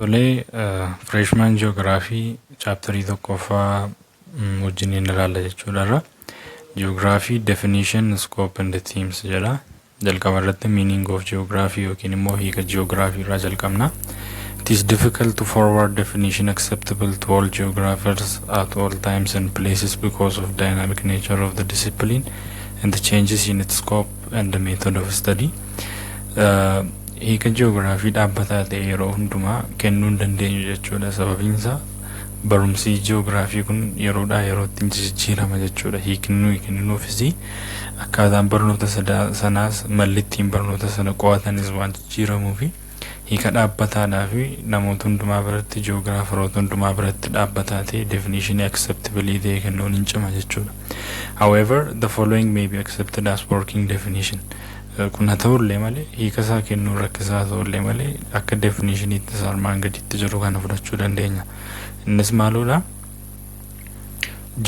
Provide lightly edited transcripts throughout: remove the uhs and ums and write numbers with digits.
Tolee, freshman geography chapterii tokkoffaa wajjiniin ilaalla jechuudha. Geography definition, scope and themes jedha. Jalqaba irratti meaning of geography yookiin immoo hiika geography irraa jalqabna. It is difficult to forward definition acceptable to all geographers at all times and places because of dynamic nature of the discipline and the changes in its scope and the method of study. Hiika geography dhaabbataa ta'e yeroo hundumaa kennuu hin dandeenyu jechuudha. Sababiin isaa barumsi geography kun yeroodhaa yerootti jijjiirama jechuudha. Hiikni kennuufis akkaataan barnoota sanaas malli ittiin barnoota sana qo'atanis waan jijjiiramuu fi hiika dhaabbataadhaa fi namoota hundumaa biratti geographeroota hundumaa biratti dhaabbataa ta'e definition acceptable ta'e kennuun hin cima jechuudha. However, the following may be accepted as working definition. Kun haa ta'ullee malee hiika isaa kennuu rakkisaa ta'ullee malee akka definitioniitti armaan gaditti jiru kana fudhachuu dandeenya. Innis maaludha?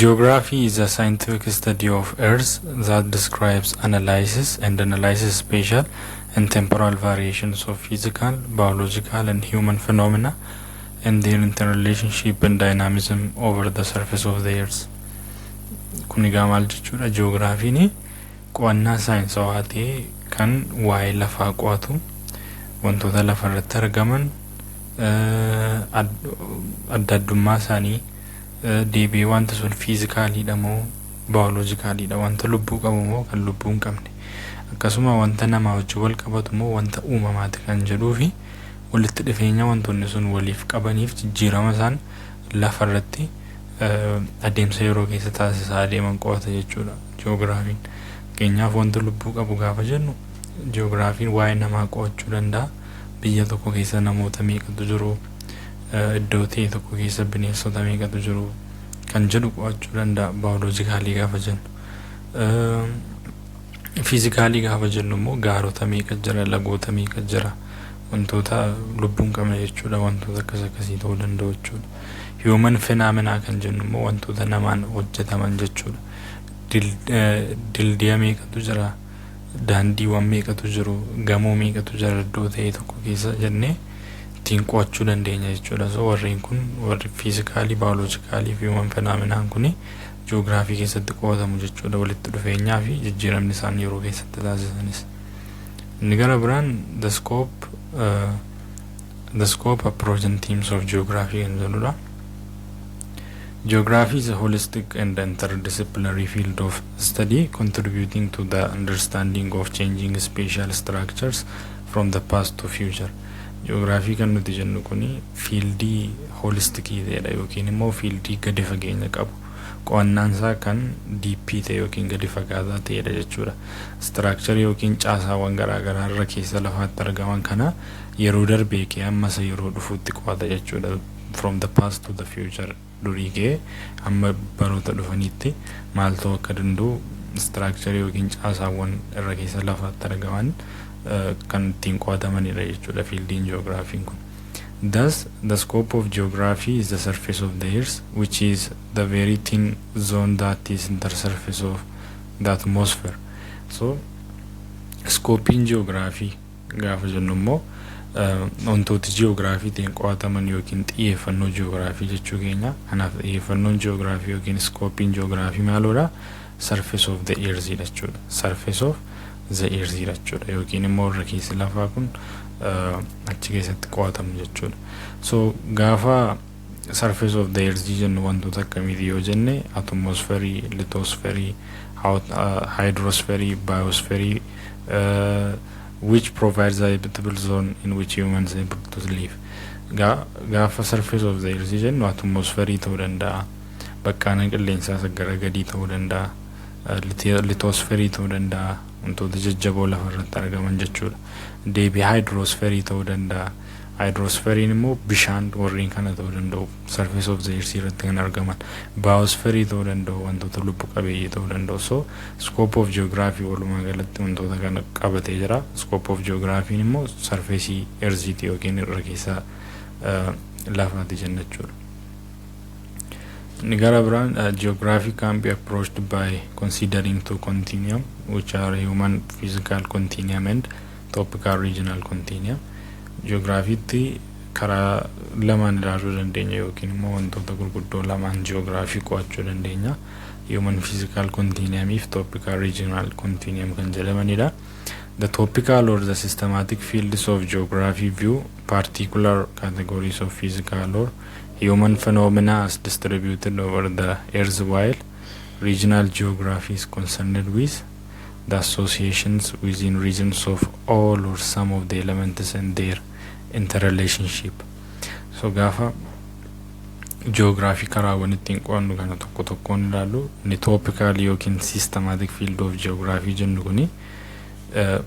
Geography is a scientific study of Earth that describes, analyzes spatial and temporal variations of physical, biological and human phenomena and their interrelationship and dynamism over the surface of the Earth. Kun egaa maal jechuudha? Geographyni qo'annaa saayinsawaa ta'e kan waa'ee lafaa qo'atu, wantoota lafa irratti argaman adda addummaa isaanii deebi'ee wanta sun fiizikaaliidha moo baayoloojikaaliidha, wanta lubbuu qabu moo kan lubbuu hin qabne, akkasuma wanta namaa wajjin wal qabatu moo wanta uumamaati kan jedhuu fi walitti dhufeenya wantoonni sun waliif qabaniif jijjiirama isaan lafa irratti adeemsa yeroo keessa taasisaa adeeman qo'ata jechuudha geographiin. Keenyaaf wanta lubbuu qabu gaafa jennu geographiin waa'ee namaa qo'achuu danda'a. Biyya tokko keessa namoota meeqatu jiru, iddoo ta'e tokko keessa bineensota meeqatu jiru kan jedhu qo'achuu danda'a baayoloojikaalii gaafa jennu. Fiizikaalii gaafa jennu immoo gaarota meeqa jira, lagoota meeqa jira, wantoota lubbuu hin qabne jechuudha. Wantoota akkasii ta'uu danda'u jechuudha. Human phenomena kan jennu immoo wantoota namaan hojjetaman jechuudha. Dildiya meeqatu jira, daandiiwwan meeqatu jiru, gamoo meeqatu jira iddoo ta'e tokko keessa jennee ittiin qo'achuu dandeenya jechuudha. So warreen kun warri fiizikaalii, baayoloojikaalii fi human phenomenaan kun geography keessatti qo'atamu jechuudha. Walitti dhufeenyaa fi jijjiiramni isaan yeroo keessatti taasisanis. Inni gara biraan the scope, approach and themes of geography kan jedhudha. Geography is a holistic and interdisciplinary field of study contributing to the understanding of changing spatial structures from the past to future. Geography kan nuti jennu kuni fiildii holistikii ta'edha yookiin immoo fiildii gadi fageenya qabu. Qo'annaan isaa kan deepii ta'e yookiin gadi fagaataa ta'edha jechuudha. Structure yookiin caasaawwan garaagaraa irra keessa lafaatti argaman kana yeroo darbee kee ammas yeroo dhufuutti qo'ata jechuudha. From the past to the future. Durii kee amma baroota dhufanitti maal ta'uu akka danda'u structure yookiin caasaawwan irra keessa lafaatti argaman kan ittiin qo'atamanidha jechuudha fiildiin geographiin kun. Thus, the scope of geography is the surface of the Earth, which is the very thin zone that is in the surface of the atmosphere. So, scopein geography gaafa jennu immoo wantooti geography ta'in qo'ataman yookiin xiyyeeffannoo geography jechuu keenya. Kanaaf xiyyeeffannoon geography yookiin scopein geography maalodha? Surface of the Earth jechuudha. Surface of the Earth jechuudha yookiin immoo irra keessa lafaa kun achi keessatti qo'atamu jechuudha. So gaafa surface of the Earth jennu wantoota akkamiiti yoo jenne atmosphere, lithosphere, hydrosphere, biosphere, which provides a habitable zone in which humans are able to live. Gaafa surface of the Earth jennu atmosphere ta'uu danda'a, bakkaan qilleensaa gara gadii ta'uu danda'a, lithosphere ta'uu danda'a, wantoota jajjaboo lafa irratti argaman jechuudha. Deebii hydrosphere ta'uu danda'a. Hydrosphere immoo bishaan warreen kana ta'uu danda'u surface of the Earth irratti kan argaman. Biosphere ta'uu danda'u wantoota lubbu qabeeyyii ta'uu danda'u. So scope of geography walumaa galatti wantoota kana qabatee jira. Scope of geography immoo surface Earth yookiin irra keessa lafaati jenna jechuudha. Gara biraan geography can be approached by considering two continuum which are human physical continuum and topical regional continuum. Geography karaa lamaan ilaaluu dandeenya yookiin immoo wantoota gurguddoo lamaan ji'oogiraafii qo'achuu dandeenya. Human physical continuum if topical regional continuum kan jedhamanidha. The topical or the systematic fields of geography view particular categories of physical or human phenomena as distributed over the earth, while regional geography is concerned with the associations within regions of all or some of the elements and their interrelationship. So gafa geography karaa wanittiin qo'annu kana tokko tokkoon ilaallu ni topical yookiin systematic field of geography jennu kuni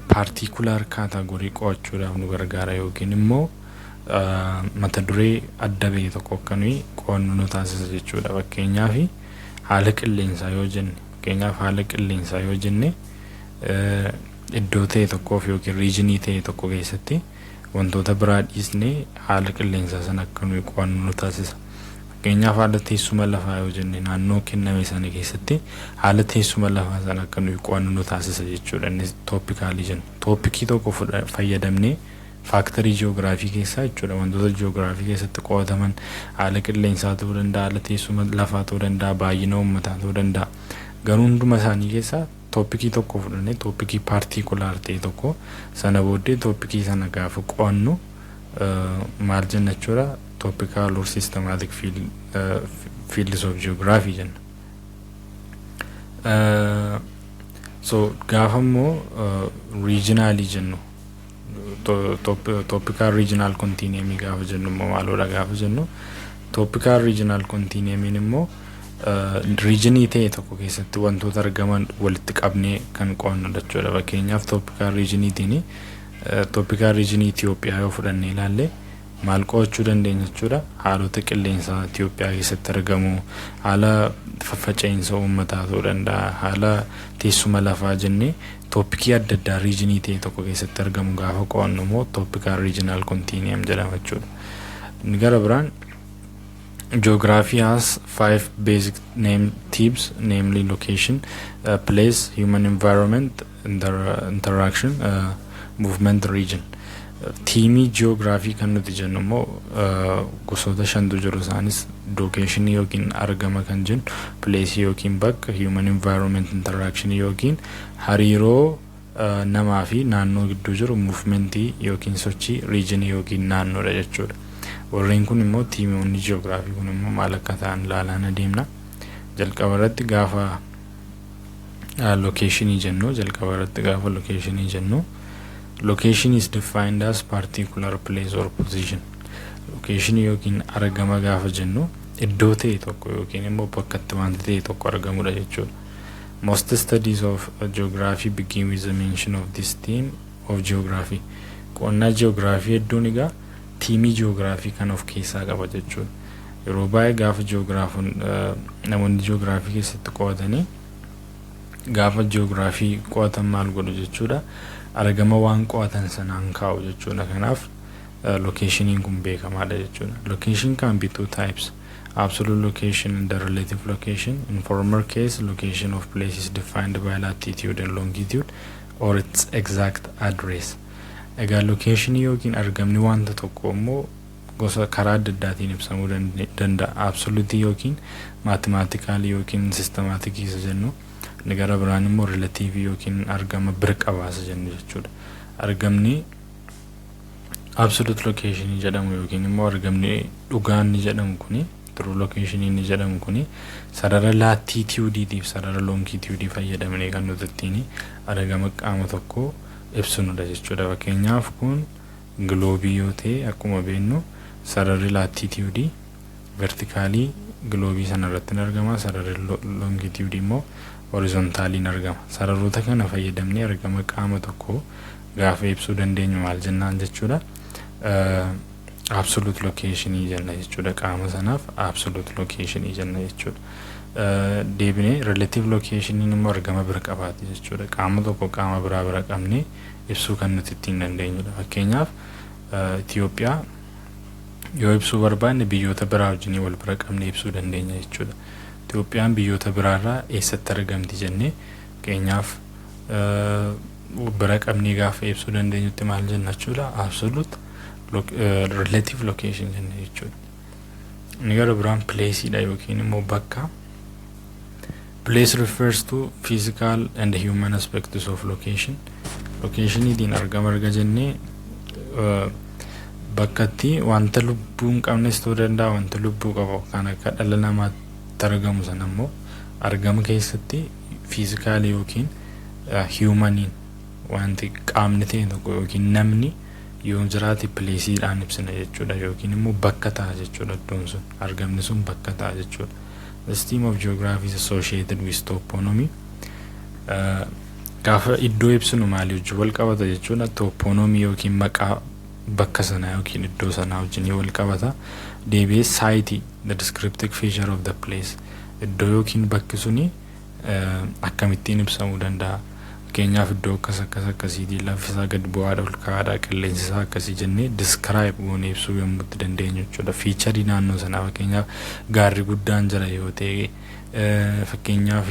particular category qo'achuudhaaf nu gargaara yookiin immoo mata duree adda ba'e tokko akkanui qo'annu nu taasisa jechuudha. Fakkeenyaaf haala qilleensaa yoo jenne iddoo ta'e tokkoof yookiin regionii ta'e tokko keessatti wantoota biraa dhiisnee haala qilleensaa sana akkanui qo'annu nu taasisa. Fakkeenyaaf haala teessuma lafaa yoo jenne naannoo kenname sana keessatti haala teessuma lafaa sana akkanui qo'annu nu taasisa jechuudha. Inni toopikaalii jenna. Toopikii tokko fayyadamnee faaktarii ji'oogiraafii keessaa jechuudha wantoota ji'oogiraafii keessatti qo'ataman haala qilleensaa ta'uu danda'a, haala teessuma lafaa ta'uu danda'a, baay'ina uummataa ta'uu danda'a. Garuu hunduma isaanii keessaa toopikii tokko fudhannee toopikii paartikulaar ta'e tokko sana booddee toopikii sana gaafa qo'annu maal jenna jechuudha. Topical or systematic fields of geography jenna. So gaafa immoo regionally jennu topical regional continuum gaafa jennu immoo maaloodha gaafa jennu topical regional continuum immoo regionii ta'e tokko keessatti wantoota argaman walitti qabnee kan qo'annu jechuudha. Fakkeenyaaf topical regioniitiin topical regionii Itoophiyaa yoo fudhannee ilaalle maal qo'achuu dandeenya jechuudha. Haalota qilleensaa Itoophiyaa keessatti argamu, haala faffaca'insa uummataa ta'uu danda'a, haala teessuma lafaa jennee toopikii adda addaa regionii ta'e tokko keessatti argamu gaafa qo'annu immoo topical regional continuum jedhama jechuudha. Inni gara biraan geography has 5 basic themes, namely location, place, human environment, interaction, movement, region. Tiimii ji'oogiraafii kan nuti jennu immoo gosoota shantu jiru. Isaanis location yookiin argama kan jennu, place yookiin bakka, human environment, interaction yookiin hariiroo namaa fi naannoo gidduu jiru, movement yookiin sochii, region yookiin naannoodha jechuudha. Warreen kun immoo tiimoonni ji'oogiraafii kun immoo maal akka ta'an ilaalaan adeemna. Jalqaba irratti gaafa location jennu location is defined as particular place or position. Location yookiin argama gaafa jennu iddoo ta'e tokko yookiin immoo bakka itti wanti ta'e tokko argamudha jechuudha. Most studies of geography begin with the mention of this theme of geography. Qo'annaa ji'oogiraafii hedduun egaa tiimii ji'oogiraafii kan of keessaa qaba jechuudha. Yeroo baay'ee gaafa ji'oogiraafoon namoonni ji'oogiraafii keessatti qo'atanii gaafa ji'oogiraafii qo'atan maal godhu jechuudha. Argama waan qo'atan sanaan kaa'u jechuudha. Kanaaf locationin kun beekamaadha jechuudha. Location can be two types: absolute location and the relative location. In former case, location of place is defined by latitude and longitude or its exact address. Egaa location yookiin argamni wanta tokko immoo gosa karaa adda addaatiin ibsamuu danda'a. Absolute yookiin mathematical yookiin systematic isa jennu. Gara biraan immoo relative yookiin argama bira qabaasa jennu jechuudha. Argamni absolute location jedhamu yookiin immoo argamni dhugaan ni jedhamu kuni, true location ni jedhamu kuni sarara latitude tiif sarara longitude fayyadamanii kan nuti ittiin argama qaama tokko ibsinudha jechuudha. Fakkeenyaaf kun gloobii yoo ta'e akkuma beeknu sararri latitude vertically gloobii sana irratti argama, sararri longitude immoo horizontally argama. Sararoota kana fayyadamnee argama qaama tokko gaafa ibsuu dandeenyu maal jennaan jechuudha. Absolute location jenna jechuudha. Qaama sanaaf absolute location jenna jechuudha. Deebinee relative location immoo argama bira qabaati jechuudha. Qaama tokko qaama biraa bira qabnee ibsuu kan nuti ittiin dandeenyudha. Fakkeenyaaf Itoophiyaa yoo ibsuu barbaanne biyyoota biraa wajjin wal bira qabnee ibsuu dandeenya jechuudha. Itoophiyaan biyyoota biraarraa eessatti argamti jennee keenyaaf bira qabnee gaafa ibsuu dandeenyutti maal jenna jechuudha. Absolute relative location jenne jechuudha. Inni gara biraan place dha yookiin immoo bakka. Place refers to physical and human aspects of location. Location idiin argama arga jennee bakkatti wanta lubbuu hin qabnes ta'uu danda'a, wanta lubbuu qabu kan akka dhala namaatti argamu sana immoo argama keessatti physical yookiin humaniin wanti qaamni ta'e tokko yookiin namni yoo jiraate placeidhaan ibsina jechuudha yookiin immoo bakka ta'a jechuudha iddoon sun argamni sun bakka ta'a jechuudha. The theme of geography is associated with toponymy. Gaafa iddoo ibsinu maali wajjin wal qabata jechuudha. Toponymy yookiin maqaa bakka sanaa yookiin iddoo sanaa wajjin wal qabata. Deebi'ee site, the descriptive feature of the place. Iddoo yookiin bakki suni akkamittiin ibsamuu danda'a. Fakkeenyaaf iddoo akkasiitii lafti isaa gad bu'aadha ol ka'aadha qilleensi isaa akkasii jennee describe goonee ibsuu yommuu itti dandeenyu jechuudha. Feature naannoo sanaa fakkeenyaaf gaarri guddaan jira yoo ta'e fakkeenyaaf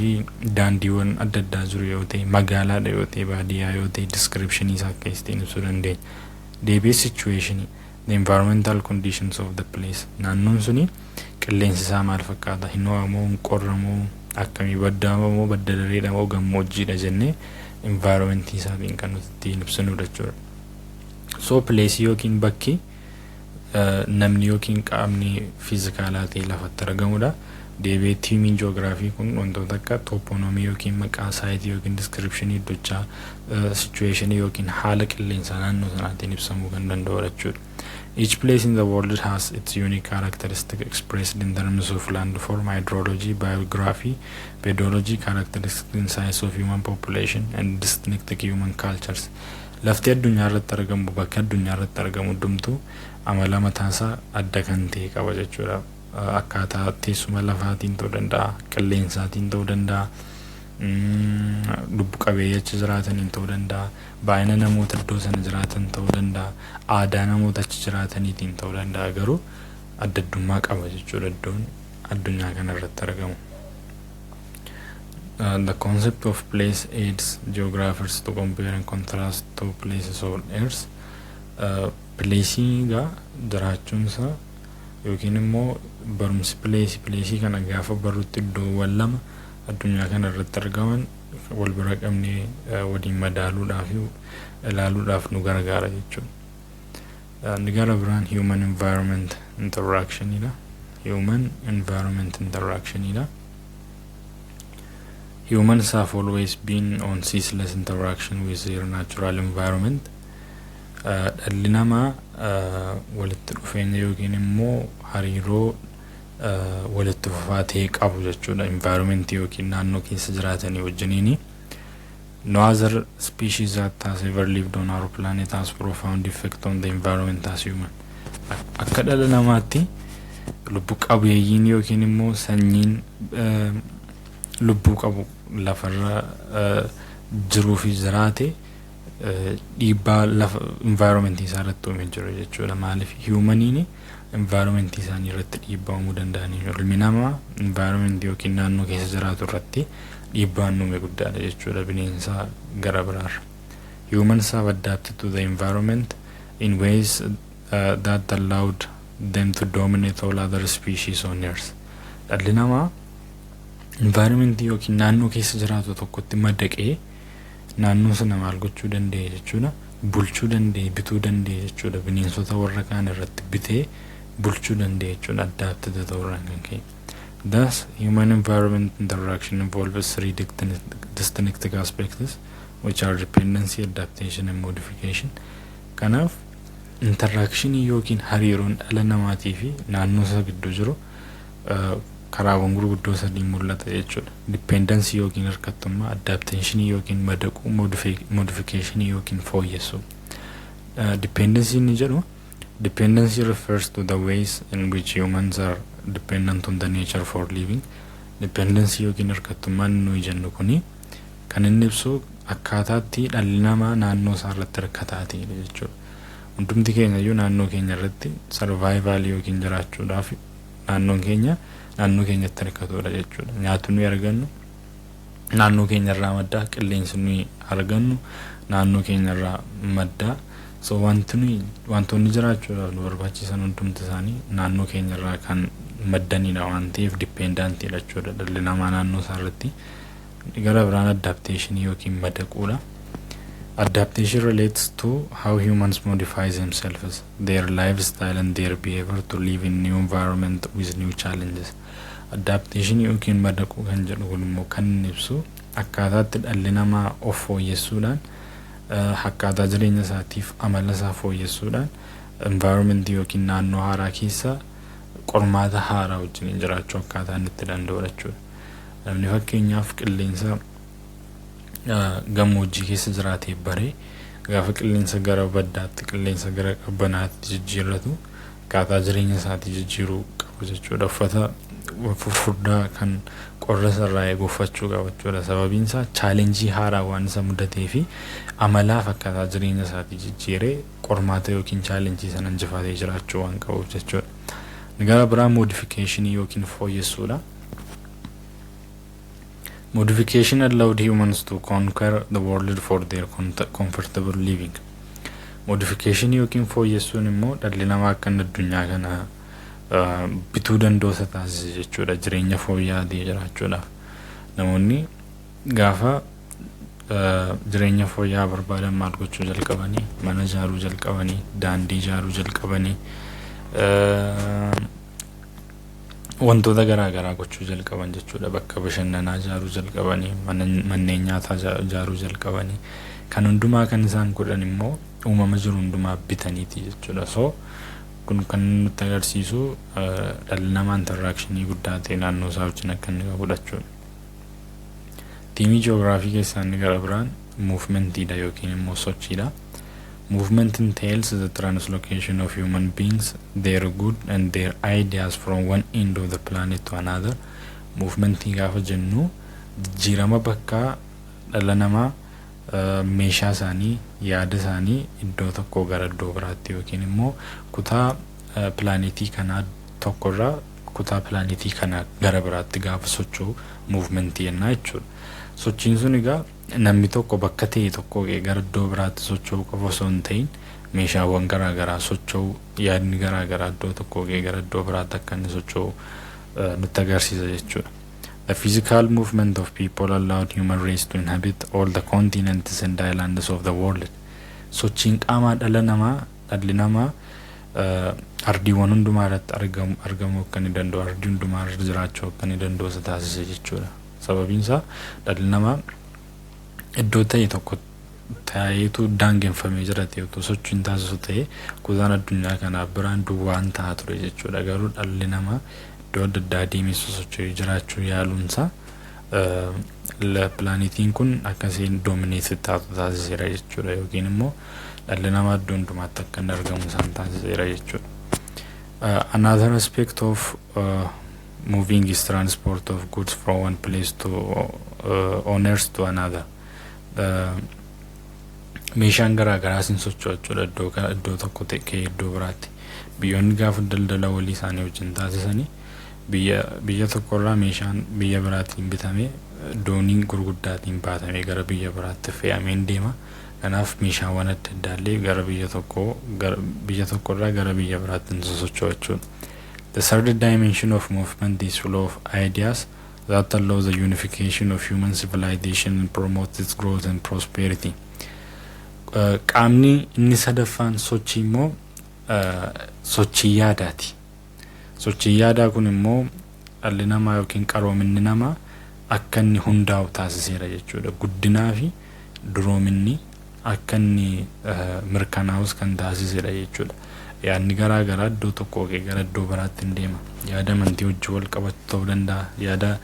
daandiiwwan adda addaa jiru yoo ta'e magaalaadha yoo ta'e baadiyyaa yoo ta'e description isaa akka ittiin ibsuu dandeenya. Deebi'ee situation, the environmental conditions of the place. Naannoon suni qilleensi isaa maal fakkaata? Hin ho'amoo, hin qorramoo, akkamii baddaamamoo, badda dareedha moo gammoojjiidha jennee environment isaatiin kan nuti ittiin ibsinu jechuudha. So place yookiin bakki namni yookiin qaamni fiizikaalaa ta'e lafatti argamudha. Deebi'ee tiimiin ji'oogiraafii kun wantoota akka toponymy yookiin maqaa saayitii yookiin description iddochaa situation yookiin haala qilleensaa naannoo sanaatiin ibsamuu kan danda'u jechuudha. Each place in the world has its unique characteristic expressed in terms of landform, hydrology, biography, pedology, characteristics in size of human population, and distinctive human cultures. Lafti addunyaa irratti argamu bakka addunyaa irratti argamu hundumtuu amala mataasaa adda kan ta'e qaba jechuudha. Akkaataa teessuma lafaatiin ta'uu danda'a, qilleensaatiin ta'uu danda'a, lubbu qabeeyyii achi jiraataniin ta'uu danda'a, baay'ina namoota iddoo sana jiraatan ta'uu danda'a, aadaa namoota achi jiraataniitiin ta'uu danda'a. Garuu adda addummaa qaba jechuudha iddoon addunyaa kana irratti argamu. The concept of place aids geographers to compare and contrast two places on Earth. Placing jiraachuunsa yookiin immoo barumsi place kana gaafa barutti iddoowwan lama addunyaa kana irratti argaman wal bira qabnee waliin madaaluudhaaf ilaaluudhaaf nu gargaara jechuudha. Inni gara biraan human environment interactionidha. Human environment interactionidha. Humans have always been on ceaseless interaction with their natural environment. Dhalli namaa walitti dhufeenya yookiin immoo hariiroo walitti fufaa ta'e qabu jechuudha environment yookiin naannoo keessa jiraatanii wajjiniini. No other species that has ever lived on our planet has profound effect on the environment as human. Akka dhala namaatti lubbu qabeeyyiin yookiin immoo sanyiin lubbuu qabu lafarra jiruu fi jiraate dhiibbaa lafa environment isaa irratti uumee jiru jechuudha. Maaliif humaniin environment isaanii irratti dhiibbaa uumuu danda'anii ilmi namaa environment yookiin naannoo keessa jiraatu irratti dhiibbaa uume guddaadha jechuudha bineensa gara biraarra. Humans have adapted to the environment in ways that allowed them to dominate all other species on Earth. Dhalli namaa environment yookiin naannoo keessa jiraatu tokkotti madaqee naannoo sana maal gochuu danda'e jechuudha. Bulchuu danda'e, bituu danda'e jechuudha. Bineensota warra kaan irratti bitee bulchuu danda'e jechuudha. Adapted ta'uurraan kan ka'e. Thus, human environment interaction involves three distinct aspects, which are dependency, adaptation, and modification. Kanaaf interaction yookiin hariiroon dhala namaatii fi naannoo isa gidduu jiru karaawwan gurguddoo sadii mul'ata jechuudha. Dependency yookiin hirkattummaa, adaptation yookiin madaquu, modification yookiin fooyyessuu. Dependency ni jedhu. Dependency refers to the ways in which humans are dependent on the nature for living. Dependency yookiin hirkattummaan nuyi jennu kuni kan inni ibsu akkaataatti dhalli namaa naannoo isaa irratti hirkataa ta'e jechuudha. Hundumti keenya iyyuu naannoo keenya irratti survival yookiin jiraachuudhaaf naannoo keenyatti hirkatuudha jechuudha. Nyaata nuyi argannu naannoo keenya irraa madda, qilleensi nuyi argannu naannoo keenya irraa madda, So wantoonni jiraachuudhaaf nu barbaachisan hundumti isaanii naannoo keenyarraa kan maddanidha waan ta'eef dipendantiidha jechuudha. Dhalli namaa naannoo isaarratti gara biraan adaptation yookiin madaquudha. Adaptation relates to how humans modify themselves, their lifestyle and their behavior to live in new environment with new challenges. Adaptation yookiin madaquu kan jedhu kun immoo kan ibsu akkaataatti dhalli namaa of fooyyessuudhaan akkaataa jireenya isaatiif amala isaa fooyyessuudhaan environment yookiin naannoo haaraa keessa qormaata haaraa wajjin jiraachuu akkaataa inni itti danda'udha jechuudha. Namni fakkeenyaaf qilleensa gammoojjii keessa jiraatee baree gaafa qilleensa gara baddaatti qilleensa gara qabbanaatti jijjiirratu akkaataa jireenya isaatii jijjiiruu qabu jechuudha. Uffata furdaa kan qorra sarraa eeguffachuu qaba jechuudha. Sababiin isaa chaalenjii haaraa waan isa mudatee fi amalaaf akkaataa jireenya isaatii jijjiiree qormaata yookiin chaalenjii sana injifatee jiraachuu waan qabuuf jechuudha. Gara biraa modification yookiin fooyyessuudha. Modification allowed humans to conquer the world for their comfortable living. Modification yookiin fooyyessuun immoo dhalli namaa akka addunyaa kana bituu danda'u taasise jechuudha. Jireenya fooyya'aa jiraachuudhaaf namoonni gaafa jireenya fooyya'aa barbaadan maal gochuu jalqabanii? Mana ijaaruu jalqabanii, daandii ijaaruu jalqabanii, wantoota garaa garaa gochuu jalqaban jechuudha. Bakka bashannanaa ijaaruu jalqabanii, manneen nyaataa ijaaruu jalqabanii, kan hundumaa kan isaan godhan immoo uumama jiru hundumaa bitaniiti jechuudha. So kun kan nutti agarsiisu dhalli namaa interakshinii guddaa ta'e naannoo isaa wajjin akka inni qabudha jechuudha. Tiimii ji'oogiraafii keessaa inni gara biraan muuvmentiidha yookiin immoo sochiidha. Movement entails the translocation of human beings, their good and their ideas from one end of the planet to another. Movementii gaafa jennu jijjiirama bakka dhala namaa meeshaa isaanii yaada isaanii iddoo tokkoo gara iddoo biraatti yookiin immoo kutaa pilaanetii kanaa tokkorraa kutaa pilaanetii kanaa gara biraatti gaafa socho'u movementii jennaa jechuudha. Sochiin sun egaa namni tokko bakka ta'e tokkoo gara iddoo biraatti socho'uu qofa osoo hin ta'in meeshaawwan garaa garaa socho'uu yaadni garaa garaa iddoo tokkoo gara iddoo biraatti akka inni socho'u nutti agarsiisa jechuudha. The physical movement of people allowed human race to inhabit all the continents and islands of the world. Sochiin qaamaa dhalli namaa ardiiwwan hundumaa irratti argamuu akka inni danda'u, ardii hundumaa irra jiraachuu akka inni danda'u isa taasise jechuudha. Sababiin isaa dhalli namaa iddoo ta'e tokko taa'eetu daangeffamee jiraate yoo ta'u sochiin taasisu ta'e kutaan addunyaa kanaa biraan duwwaan ta'aa ture jechuudha. Garuu dhalli namaa iddoo adda addaa deemee socho'ee jiraachuu yaaluunsaa pilaanetiin kun akkasiin doomineetii taatu taasiseera jechuudha. Yookiin immoo dhalli namaa iddoo hundumaatti akka inni argamu isaan taasiseera jechuudha. Another aspect of moving is transport of goods from one place to owners to another. Meeshaan garaa garaa sin socho'u jechuudha iddoo tokko ta'ee iddoo biraatti. Biyyoonni gaafa daldala walii isaanii wajjin taasisanii biyya tokkorraa meeshaan biyya biraatiin bitamee doonii gurguddaatiin baatamee gara biyya biraatti fe'amee deema. Kanaaf meeshaawwan adda addaallee gara biyya tokkorraa gara biyya biraatti socho'u jechuudha. The third dimension of movement is flow of ideas that allows the unification of human civilization and promotes its growth and prosperity. Qaamni inni sadaffaan sochii immoo sochii yaadaati. Sochii yaadaa kun immoo dhalli namaa yookiin qaroominni namaa akka inni hundaa'u taasiseera jechuudha. Guddinaa fi duroominni akka inni mirkanaa'us kan taasiseera jechuudha. Yaadni garaa garaa iddoo tokkoo gara iddoo biraatti deema. Yaada amantii wajjin wal qabatu ta'uu danda'a. Yaada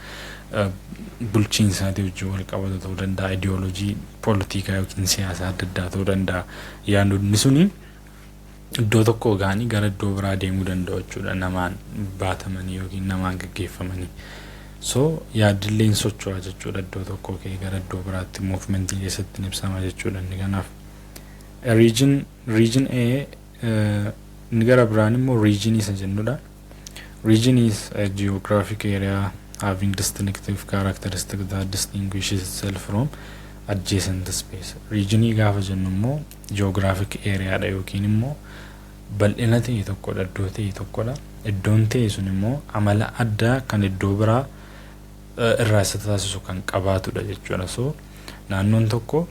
bulchiinsaatii wajjin wal qabatu ta'uu danda'a. Ideoloojii poolitikaa yookiin siyaasaa adda addaa ta'uu danda'a. Yaadonni suni iddoo tokkoo ga'anii gara iddoo biraa deemuu danda'u jechuudha. Namaan baatamanii yookiin namaan gaggeeffamanii. So yaadilleen socho'aa jechuudha iddoo tokkoo gara iddoo biraatti movementii keessatti ibsama jechuudha. Inni kanaaf region A inni gara biraan immoo region isa jennudha. Region is a geographic area having distinctive characteristics that distinguishes itself from adjacent space. Regionii gaafa jennu immoo geographic area dha yookiin immoo bal'ina ta'e tokkodha, iddoo ta'e tokkodha. Iddoon ta'e sun immoo amala addaa kan iddoo biraa irraa isa taasisu kan qabaatudha jechuudha. So naannoon tokko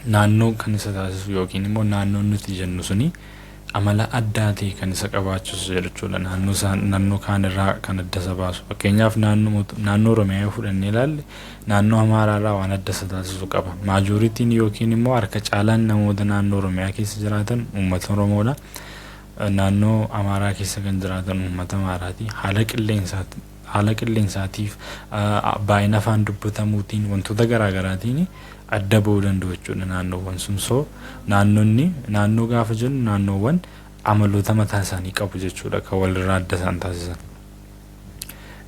naannoo kan isa taasisu yookiin immoo naannoon nuti jennu suni amala addaa ta'e kan isa qabaachisu jechuudha. Naannoo kaan irraa kan adda isa baasu. Fakkeenyaaf naannoo Oromiyaa yoo fudhannee ilaalle naannoo Amaaraa irraa waan adda isa taasisu qaba. Maajoritiin yookiin immoo harka caalaan namoota naannoo Oromiyaa keessa jiraatan uummata Oromoodha. Naannoo Amaaraa keessa kan jiraatan uummata Amaaraati. Haala qilleensaatiif baay'ina afaan dubbatamuutiin wantoota garaagaraatiin adda ba'uu danda'u jechuudha naannoowwan sun. So naannoo gaafa jennu naannoowwan amaloota mataa isaanii qabu jechuudha kan walirraa adda isaan taasisan.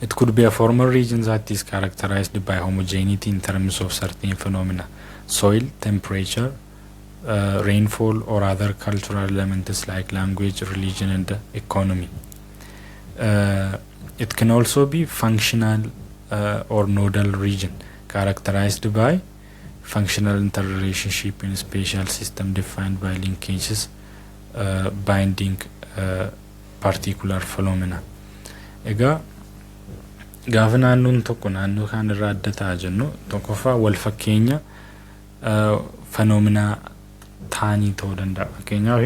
It could be a formal region that is characterized by homogeneity in terms of certain phenomena, soil, temperature, rainfall, or other cultural elements like language, religion, and economy. It can also be functional or nodal region, characterized by functional interrelationship in spatial system defined by linkages binding particular phenomena. Egaa gaafa naannoon tokko naannoo kaan irraa adda ta'a jennu tokkoffaa wal fakkeenya phenomena ta'anii ta'uu danda'a. Fakkeenyaaf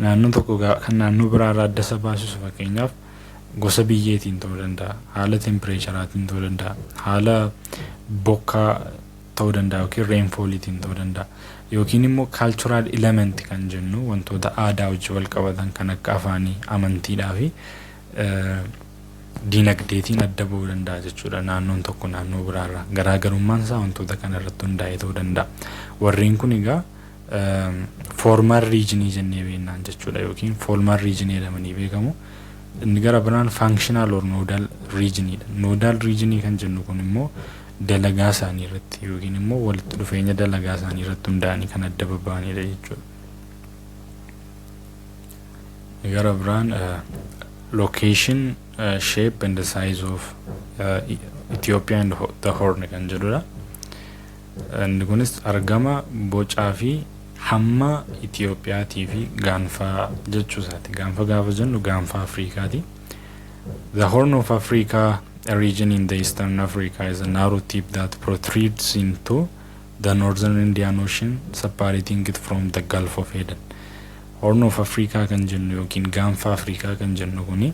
naannoon tokko kan naannoo biraa irraa adda isa baasisu fakkeenyaaf gosa biyyeetiin ta'uu danda'a, haala tempereecheraatiin ta'uu danda'a, haala bokkaa ta'uu danda'a yookiin rainfalliitiin ta'uu danda'a, yookiin immoo cultural element kan jennu wantoota aadaa wajjin wal qabatan kan akka afaanii, amantiidhaa fi diinagdeetiin adda ba'uu danda'a jechuudha. Naannoon tokko naannoo biraarraa garaagarummaan isaa wantoota kana irratti hundaa'ee ta'uu danda'a. Warreen kun egaa formal regionii jennee beeknaan jechuudha yookiin formal regionii jedhamanii beekamu. Inni gara biraan functional or nodal regionii dha. Nodal regionii kan jennu kun immoo dalagaa isaanii irratti yookiin immoo walitti dhufeenya dalagaa isaanii irratti hundaa'anii kan adda babba'anidha jechuudha. Gara biraan location, shape and the size of Ethiopia and the Horn kan jedhudha. Inni kunis argama bocaa fi hamma Itiyoophiyaatii fi gaanfa jechuusaati. Gaanfa gaafa jennu gaanfa Afrikaati. The Horn of Africa, a region in the Eastern Africa, is a narrow tip that protrudes into the northern Indian Ocean, separating it from the Gulf of Aden. Horn of Africa kan jennu yookiin gaanfa Afrikaa kan jennu kuni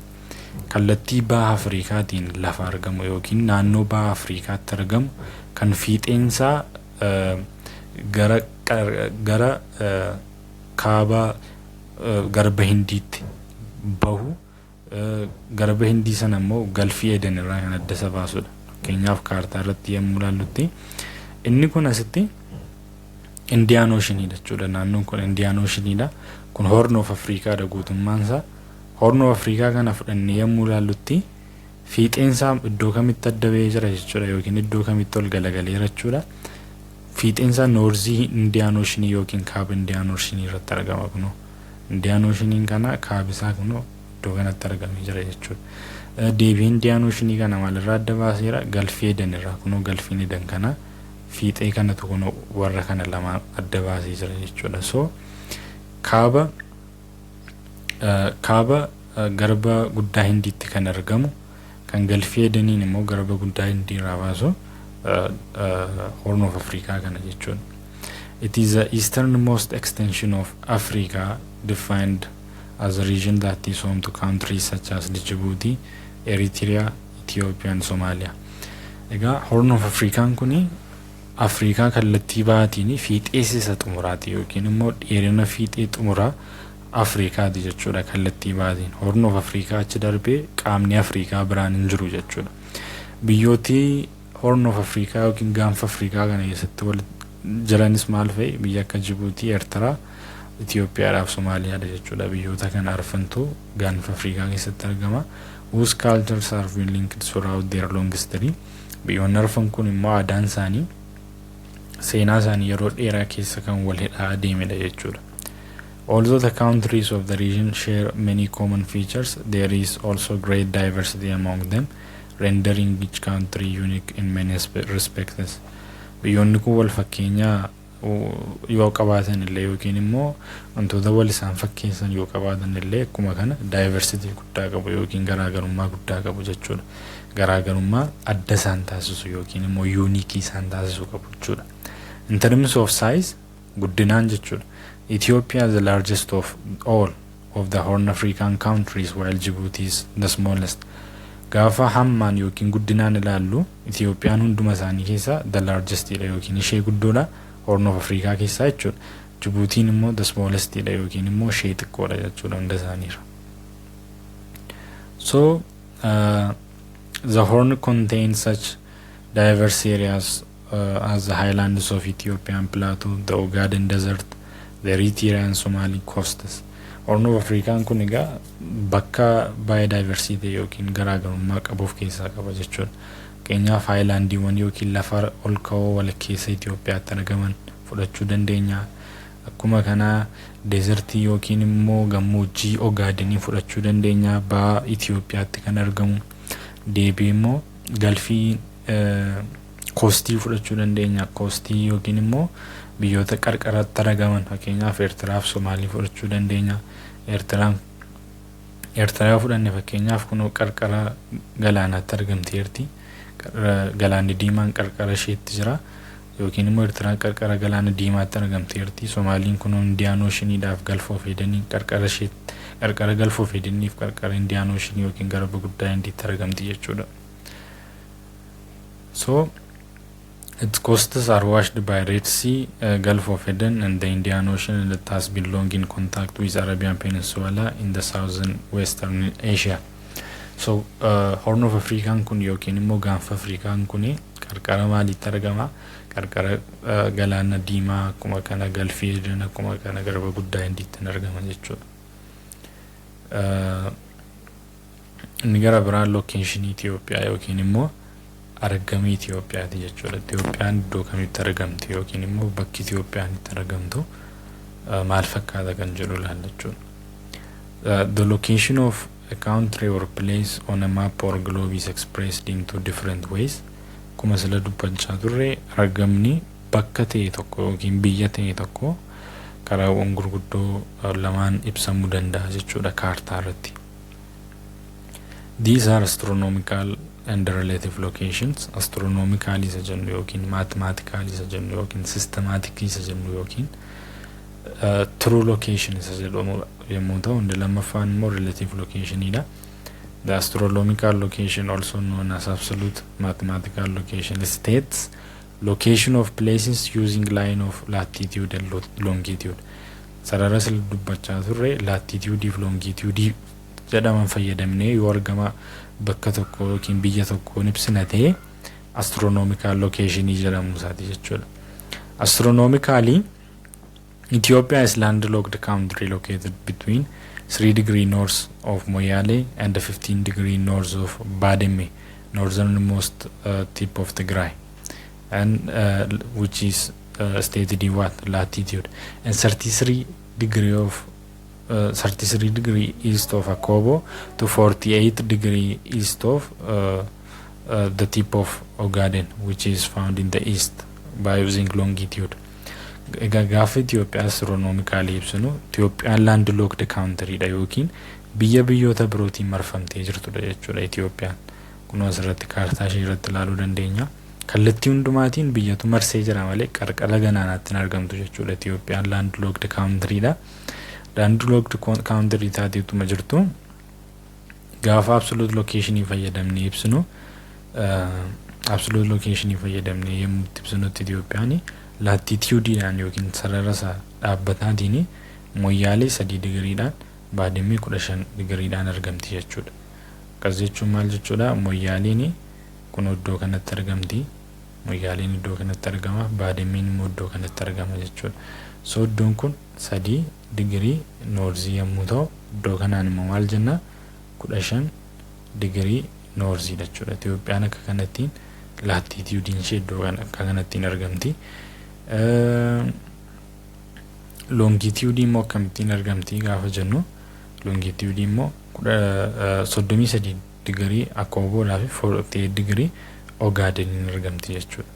kallattii baha Afrikaatiin lafa argamu yookiin naannoo baha Afrikaatti argamu kan fiixeensaa gara kaaba garba Hindiitti bahu, garba Hindii sana immoo galfii Eden irraa kan adda isa baasudha. Fakkeenyaaf kaartaa irratti yommuu ilaallutti inni kun asitti Indian Ocean jechuudha. Naannoon kun Indian Ocean kun Horn of Africa dha guutummaan isaa. Horn of Africa kana fudhannee yommuu ilaallutti fiixeensaa iddoo kamitti adda ba'ee jira jechuudha yookiin iddoo kamitti ol galagaleera jechuudha. Fiixeensaa noorzii Indian Ocean yookiin kaaba Indian Ocean irratti argama kunoo. Indian Ocean kana kaabisaa kunoo iddoo kanatti argamee jira jechuudha. Deebii Indian Ocean kana maalirraa adda baaseera? Galfii Eden irraa. Kunoo galfiin Eden kana fiixee kanatu kunoo warra kana lama adda baasee jira jechuudha. So kaaba garba guddaa Hindiitti kan argamu, kan galfii Edeniin immoo garba guddaa Hindii irraa baasu Horn of Africa kana jechuudha. It is the easternmost extension of Africa, defined as a region that is home to countries such as Djibouti, Eritrea, Ethiopia and Somalia. Egaa Horn of Africa kuni Afrikaa kallattii baatiin fiixee isa xumuraati yookiin immoo dheerina fiixee xumuraa Afrikaati jechuudha kallattii baatiin. Horn of Africa achi darbee qaamni Afrikaa biraan hin jiru jechuudha. Biyyooti Horn of Africa yookiin gaanfa Afrikaa kana keessatti wal jiranis maal fa'i? Biyya akka Djibouti, Eertiraa, Itoophiyaa fi Somaaliyaa jechuudha. Biyyoota kana arfantu gaanfa Afrikaa keessatti argama. Whose cultures are linked throughout their long history. Biyyoonni arfan kun immoo aadaan isaanii seenaa isaanii yeroo dheeraa keessa kan wal hidhaa adeemedha jechuudha. Although the countries of the region share many common features, there is also great diversity among them, rendering each country unique in many respects. biyyoonni kun wal fakkeenyaa yoo qabaatan illee yookiin immoo wantoota wal isaan fakkeessan yoo qabaatan illee akkuma kana diversity guddaa qabu yookiin garaagarummaa guddaa qabu jechuudha. Garaagarummaa adda isaan taasisu yookiin immoo unique isaan taasisu qabu jechuudha. In terms of size, guddinaan jechuudha. Ethiopia is the largest of all of the Horn African countries while Djibouti is the smallest. Gaafa hammaan yookiin guddinaan ilaallu Ethiopiyaan hunduma isaanii keessaa the largest dha yookiin ishee guddoodha Horn of Africa keessaa jechuudha. Djiboutiin immoo the smallest dha yookiin immoo ishee xiqqoodha jechuudha hunda isaaniirra. So the Horn contains such diverse areas as the highlands of Ethiopian Plateau, the Ogaden Desert, the Eritrea and Somali coasts. Horn of Africa kun egaa bakka biodiversity yookiin garaagarummaa qabuuf keessaa qaba jechuudha. Keenyaaf haayilaandiiwwan yookiin lafa ol ka'oo walakkeessa Itoophiyaatti argaman fudhachuu dandeenya. Akkuma kana deezertii yookiin immoo gammoojjii Ogadenii fudhachuu dandeenya. Ba'a Itoophiyaatti kan argamu. Deebii immoo galfii koostii fudhachuu dandeenya. Koostii yookiin immoo biyyoota qarqaratti argaman fakkeenyaaf Eertiraaf Somaalii fudhachuu dandeenya. Eertiraa fudhanne fakkeenyaaf kun qarqara galaanaatti argamteerti. Galaanni diimaan qarqara isheetti jira yookiin immoo Eertiraan qarqara galaana diimaatti argamteerti. Somaaliin kun Indian Oceaniidhaaf galfoo fedanii qarqara galfoo fedaniif qarqara Indian Ocean yookiin garba guddaa Indiitti argamti jechuudha. So its coasts are washed by Red Sea, Gulf of Eden and the Indian Ocean, and it has been long in contact with Arabian Peninsula in the southern western Asia. So Horn of Africa kun yookiin immoo gaanfa Afrikaan kun qarqara maalitti argama? Qarqara galaana diimaa akkuma kana galfii Eden akkuma kana garba guddaa Indiitti argama jechuudha. Inni gara biraan location Itoophiyaa yookiin immoo argamii Itoophiyaati jechuudha. Itoophiyaan iddoo kamitti argamti yookiin immoo bakki Itoophiyaan itti argamtu maal fakkaata kan jedhu ilaalla jechuudha. The location of a country or place on a map or globe is expressed in two different ways. Kuma sila dubbachaa turre argamni bakka ta'e tokko yookiin biyya ta'e tokko karaawwan gurguddoo lamaan ibsamuu danda'a jechuudha kaartaa irratti. These are astronomical and relative locations. Astronomical isa jennu yookiin mathematical isa jennu yookiin systematic isa jennu yookiin true location isa jedhamu yommuu ta'u inni lammaffaan immoo relative location idha. The astronomical location, also known as absolute mathematical location, states location of places using line of latitude and longitude. Sarara sila dubbachaa turre latitude fi longitude jedhaman fayyadamnee yoo argama bakka tokko yookiin biyya tokko ibsina ta'e astronomical location jedhamu isaati jechuudha. Astronomically, Ethiopia is landlocked country located between 3 degrees north of Moyale and the 15 degrees north of Bademe, northernmost tip of Tigray, and which is stated in what latitude, and 33 degrees east of Akobo to 48 degrees east of the tip of Ogaden, which is found in the east, by using longitude. Gaafa Itoophiyaa astronomically ibsinu Itoophiyaan landlocked country dha yookiin biyyoota birootiin marfamtee jirtudha jechuudha Itoophiyaan. Kun asirratti kaartaa ishee irratti ilaaluu dandeenya. Kallattii hundumaatiin biyyatu marsee jira malee qarqara galaanaatti argamtu jechuudha. Itoophiyaan landlocked country dha. Landlocked country taateetuma jirtu gaafa absolute location fayyadamnee ibsinu absolute location fayyadamnee yemmuu ibsinutti Itoophiyaan latitude-dhaan yookiin sarara isaa dhaabbataatiin Moyaalee 3 digriidhaan Baadimee 15 digriidhaan argamti jechuudha. Akkas jechuun maal jechuudha? Moyaaleen kun iddoo kanatti argamti. Moyaaleen iddoo kanatti argama. Baadimeen immoo iddoo kanatti argama jechuudha. So iddoon kun 3 digrii noorzii yommuu ta'u iddoo kanaan immoo maal jenna? 15 digrii noorzii jechuudha. Itoophiyaan akka kanattiin latitude ishee iddoo kanattiin argamti. Longitude immoo akkamittiin argamti gaafa jennu longitude immoo 33 digrii Akooboodhaa fi 48 digrii Ogaadeniin argamti jechuudha.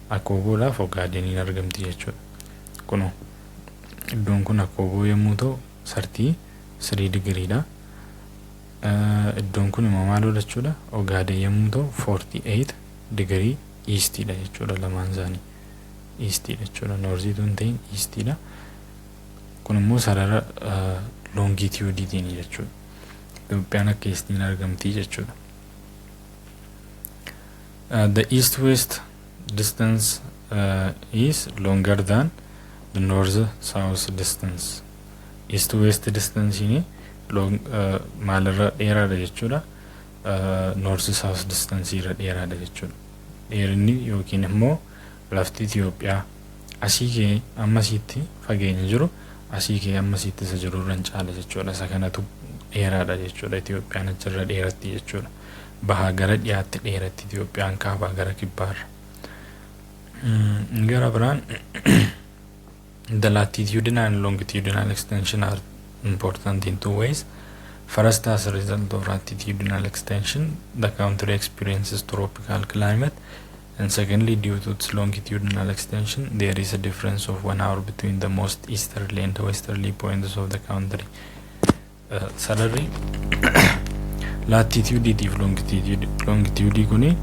Akooboodhaaf Ogaadeniin argamti jechuudha. Kunoo iddoon kun Akooboo yommuu ta'u sartii 3 digriidha. Iddoon kun immoo maaloodha jechuudha. Ogaaden yommuu ta'u 48 digirii eastidha jechuudha. Lamaan isaanii eastidha jechuudha. Noorzii tun ta'in eastidha. Kun immoo sarara longitudiitiin jechuudha. Itoophiyaan akka eestiin argamti jechuudha. The east-west distance is longer than the north-south distance. East-west distance ini maalirra dheeraadha jechuudha. North-south distance irra dheeraadha jechuudha. Dheerinni yookiin immoo lafti Itoophiyaa asii kee ammasitti fageenya jiru asii kee ammasitti isa jiru irra caala jechuudha. Isa kanatu dheeraadha jechuudha. Itoophiyaan achirra dheeratti jechuudha. Bahaa gara dhiyaatti dheeratti Itoophiyaan kaabaa gara kibbaarra. Gara biraan the latitudinal and longitudinal extension are important in 2 ways. First, as a result of latitudinal extension, the country experiences tropical climate, and secondly, due to its longitudinal extension, there is a difference of 1 hour between the most easterly and westerly points of the country. Sararri latitude if longitude kuni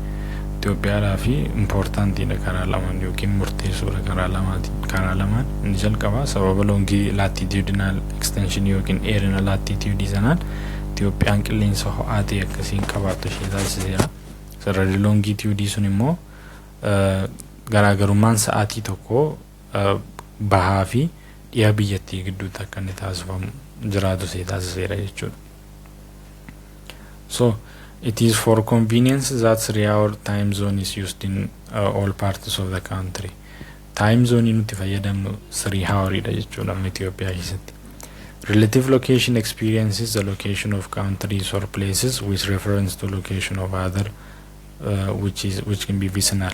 Itoophiyaadhaa fi importantiidha karaa lamaan yookiin murteessoodha karaa lamaan. Inni jalqabaa sababa latitudinal extension yookiin dheerina latitude sanaan Itoophiyaan qilleensa ho'aa ta'e akkasiin qabaattu ishee taasiseera. Sararri longitude sun immoo garaagarummaan sa'aatii tokko bahaa fi dhiyaa biyyattii gidduutti akka inni taasifamu jiraatu ishee taasiseera jechuudha. So it is for convenience that 3-hour time zone is used in all parts of the country. Time zone nuti fayyadamnu 3 hour ida jechuudha Itoophiyaa keessatti. Relative location experiences the location of countries or places with reference to location of other which can be vicinal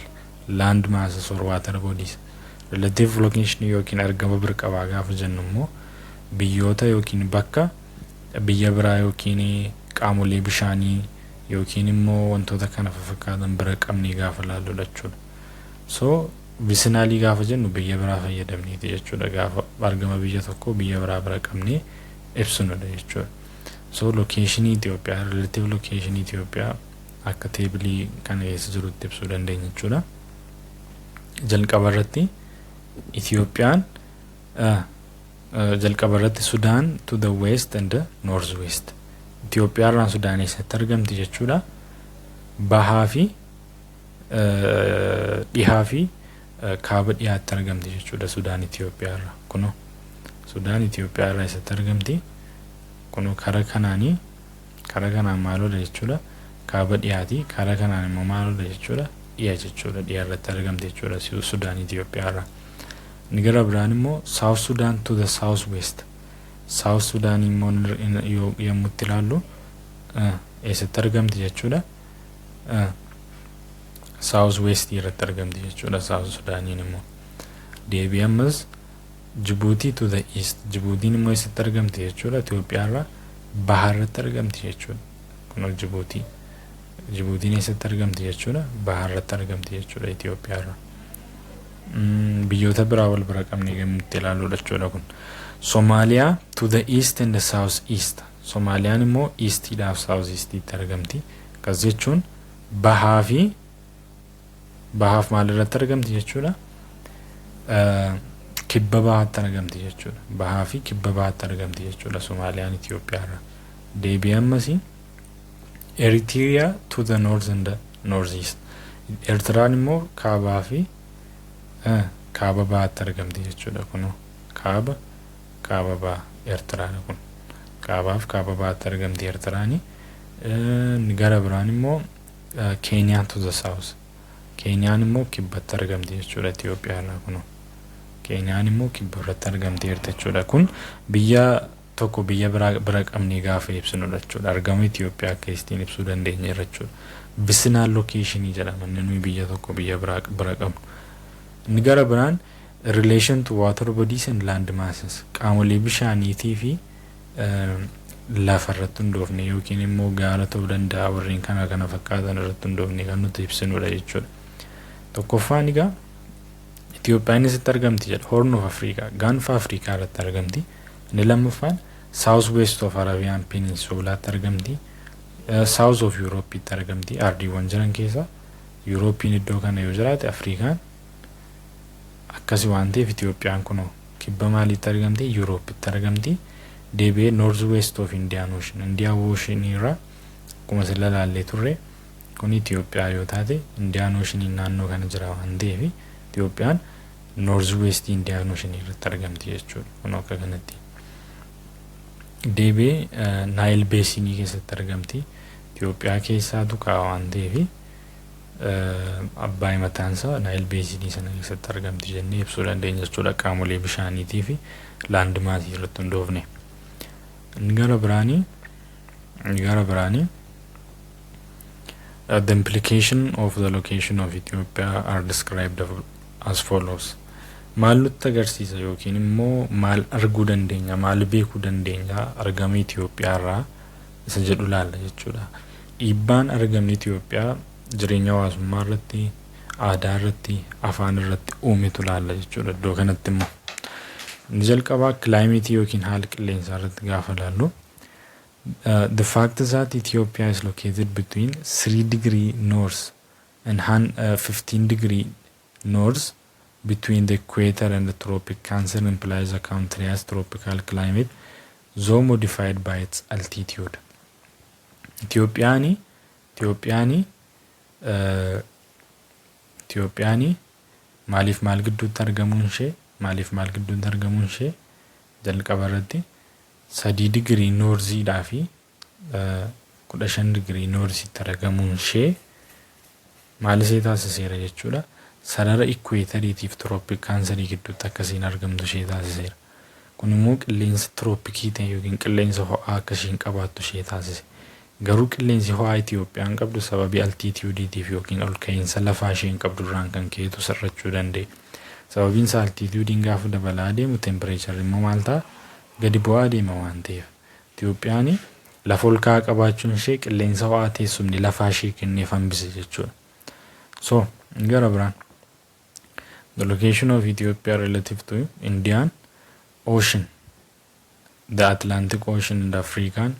land masses or water bodies. Relative location yookiin argama birqabaa gaafa jennu immoo biyyoota yookiin bakka biyya biraa yookiin qaamolee bishaanii yookiin immoo wantoota kana fakkaatan bira qabnee gaafa laallu jechuudha. So vicinally gaafa jennu biyya biraa fayyadamneeti jechuudha. Gaafa argama biyya tokko biyya biraa bira qabnee ibsinudha jechuudha. So location Itoophiyaa relative location Itoophiyaa akka teebilii kana keessa jirutti ibsuu dandeenya jechuudha. Jalqaba irratti Itoophiyaan jalqaba irratti Sudan to the west and the northwest. Itoophiyaa irraa Sudaan eessatti argamti jechuudha. Bahaa fi dhihaa fi kaaba dhiyaatti argamti jechuudha Sudaan Itoophiyaa irraa. Kunoo Sudaan Itoophiyaa irraa eessatti argamti. Kunoo karaa kanaan maalodha jechuudha. Kaaba dhiyaati. Karaa kanaan immoo maalodha jechuudha. Dhiyaa jechuudha. Dhiyaa irratti argamti jechuudha Sudaan Itoophiyaa irraa. Ni gara biraan immoo South Sudan to the southwest. South Sudan immoo yommuu itti ilaallu eessatti argamti jechuudha. South West irratti argamti jechuudha South Sudaniin immoo. Deebii ammas Djibouti to the east. Djiboutiin immoo eessatti argamti jechuudha. Itoophiyaa irraa bahaa irratti argamti jechuudha. Kunoo Djiboutiin eessatti argamti jechuudha. Bahaa irratti argamti jechuudha Itoophiyaa irraa. Biyyoota biraa wal bira qabnee yommuu itti ilaallu jechuudha kun. Somalia to the east and the southeast. Somaliyaan immoo eastidhaaf southeastitti argamti. Akkas jechuun bahaaf maal irratti argamti jechuudha. Kibba bahaatti argamti jechuudha. Bahaa fi kibba bahaatti argamti jechuudha Somaliyaan Itoophiyaa irraa. Deebii ammasii Eritrea to the north and the northeast. Eertiraan immoo kaabaa fi kaaba bahaatti argamti jechuudha. Kunoo kaaba baa Eertiraadha kun. Kaabaaf kaaba bahaatti argamti Eertiraani. Gara biraan immoo Kenya to the south. Kenyaan immoo kibbatti argamti jechuudha Itoophiyaa irraa kunoo. Kenyaan immoo kibba irratti argamti jechuudha. Kun biyya tokko biyya bira qabnee gaafa ibsinudha jechuudha. Argama Itoophiyaa akka ittiin ibsuu dandeenya jechuudha. Vicinal location jedhama nuyi biyya tokko biyya bira qabnu. Ni gara biraan relation to water bodies and land masses. Qaamolee bishaaniitii fi lafa irratti hundoofne yookiin immoo gaara ta'uu danda'a warreen kana fakkaatan irratti hundoofne kan nuti ibsinudha jechuudha. Tokkoffaan egaa Itoophiyaan isitti argamti jedha Horn of Africa gaanfa Afrikaa irratti argamti. Inni lammaffaan South West of Arabian Peninsula argamti. South of Europe argamti. Ardiiwwan jiran keessa Europein iddoo kana yoo jiraate Afrikaan akkasi waan ta'eef Itoophiyaan kunoo kibba maaliitti argamti? Europetti argamti. Deebi'ee North West of Indian Ocean Indian Ocean irra akkuma sila laallee turre kun Itoophiyaa yoo taate Indian Ocean naannoo kana jira waan ta'eef Itoophiyaan North West Indian Ocean irratti argamti jechuudha. Kun akka kanatti deebi'ee Nile Basin keessatti argamti. Itoophiyaa keessaa tuqaa waan ta'eef Abbaay mataansaa Nile Basin sana keessatti argamti jennee ibsuu dandeenya jechuudha. Qaamolee bishaaniitii fi laandmaatii irratti hundoofne. Gara biraanii the implication of the location of Ethiopia are described as follows. Maal nutti agarsiisa yookiin immoo maal arguu dandeenya maal beekuu dandeenya argama Itoophiyaa irraa isa jedhu laalla jechuudha. Dhiibbaan argamni Itoophiyaa jireenya hawaasummaa irratti, aadaa irratti, afaan irratti uumetu laalla jechuudha. Iddoo kanatti immoo jalqabaa climate yookiin haala qilleensaa irratti gaafa laallu the fact that Ethiopia is located between 3 degree north and 15 degree north between the equator and the tropic Cancer implies a country has tropical climate though modified by its altitude. Ethiopiani maaliif maal gidduutti argamuun ishee jalqaba irratti 3 degree norziidhaa fi 15 degree norziitti argamuun ishee maal isee taasiseera jechuudha. Sarara equatoriitiif tropic cancerii gidduutti akkasiin argamtu ishee taasiseera. Kun immoo qilleensa tropikii ta'e yookiin qilleensa ho'aa akka isheen qabaattu ishee taasise. Garuu qilleensi ho'aa Itoophiyaan qabdu sababii altituudiitiif yookiin ol ka'iinsa lafaa isheen qabdu irraan kan ka'eetu sirrachuu danda'e. Sababiin isaa altituudiin gaafa dabalaa deemu tempereechar immoo maal ta'a? Gadi bu'aa deema waan ta'eef. Itoophiyaan lafa ol ka'aa qabaachuun ishee qilleensa ho'aa teessumni lafaa ishee kenneef hambise jechuudha. So, gara biraan. The location of Ethiopia relative to Indian Ocean, the Atlantic Ocean and African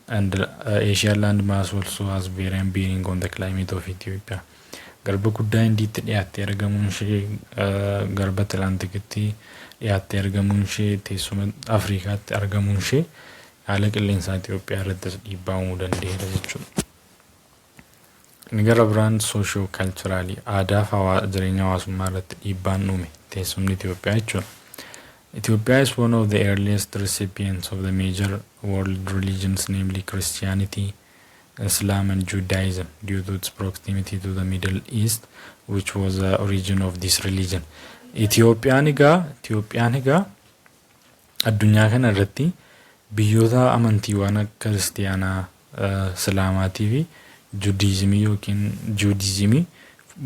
and Asian landmass also has bearing bearing on the climate of Ethiopia. Garba guddaa Indiitti dhiyaattee argamuun ishee garba Atlantikitti dhiyaattee argamuun ishee teessuma Afrikaatti argamuun ishee haala qilleensaa Itoophiyaa irratti dhiibbaa uumuu danda'eera jechuudha. Gara biraan soosho kalchuraalii aadaa fi jireenya hawaasummaa irratti dhiibbaan uume teessumni Itoophiyaa jechuudha. Ethiopia is one of the earliest recipients of the major world religions, namely Christianity, Islam and Judaism, due to its proximity to the Middle East, which was the origin of this religion. Itoophiyaan egaa addunyaa kana irratti biyyoota amantiiwwan akka Kiristiyaanaa, Islaamaatii fi Judaizimii yookiin Judaizimii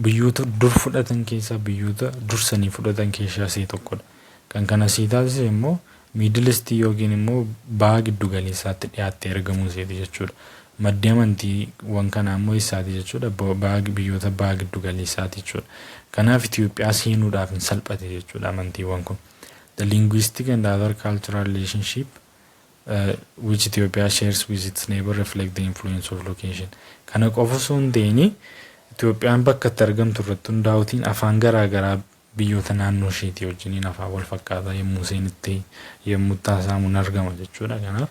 biyyoota dur fudhatan keessaa biyyoota dursanii fudhatan keessaa isa tokkodha. Kan kana sii taasise immoo Middle East yookiin immoo baha giddu galeessaatti dhiyaattee argamuu isaati jechuudha. Maddi amantiiwwan kanaa immoo isaati jechuudha. Biyyoota baha giddu galeessaati jechuudha. Kanaaf Itoophiyaa seenuudhaaf hin salphate jechuudha amantiiwwan kun. The linguistic and other cultural relationship which Ethiopia shares with its neighbor reflect the influence of location. Kana qofa osoo hin ta'in Itoophiyaan bakka itti argamtu irratti hundaa'uutiin afaan garaa garaa biyyoota naannoo isheetii wajjiniin afaan wal fakkaataa yommuu taasifamuun argama jechuudha. Kanaaf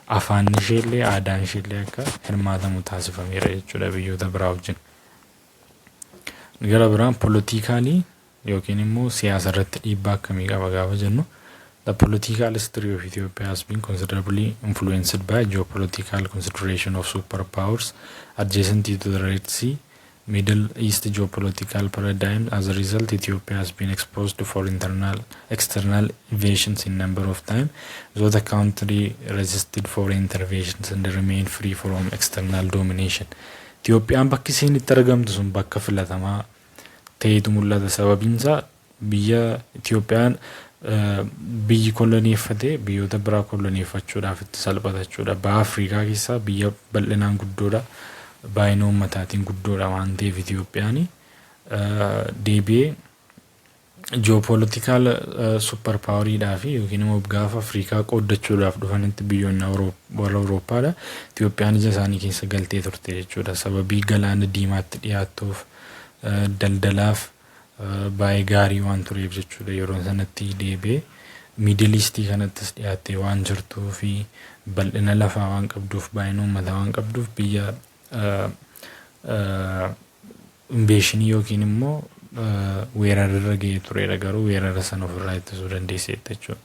afaan isheellee aadaan isheellee akka hirmaatamu taasifameera jechuudha biyyoota biraa wajjin. Gara biraan politikaalii yookiin immoo siyaasa irratti dhiibbaa akkamii qaba gaafa jennu the political history of Ethiopia has been considerably influenced by geopolitical consideration of superpowers adjacent to the Red Sea, Middle East geopolitical paradigm. As a result, Ethiopia has been exposed for external invasions in number of times, though the country resisted foreign interventions and remained free from external domination. Itoophiyaan bakki isheen itti argamtu sun bakka filatamaa ta'etu mul'ata. Sababiinsaa biyya Itoophiyaan biyyi koloneeffatee biyyoota biraa koloneeffachuudhaaf itti salphatachuudha. Baha Afrikaa keessaa biyya bal'inaan guddoodha. Baay'ina uummataatiin guddoodha waan ta'eef Itoophiyaan deebi'ee geopolitical super poweriidhaa fi yookiin immoo gaafa Afrikaa qooddachuudhaaf dhufanitti biyyoonni warra Awuroopaadha. Itoophiyaan ija isaanii keessa galtee turte jechuudha. Sababii galaana diimaatti dhiyaattuuf daldalaaf baay'ee gaarii waan tureef jechuudha. Yeroo sanatti deebi'ee Middle East kanattis dhiyaattee waan jirtuu fi bal'ina lafaa waan qabduuf baay'ina uummataa waan qabduuf biyya invaashinii yookiin immoo weerararra ga'ee turedha. Garuu weerara sana ofirraa ittisuu dandeesseetti jechuudha.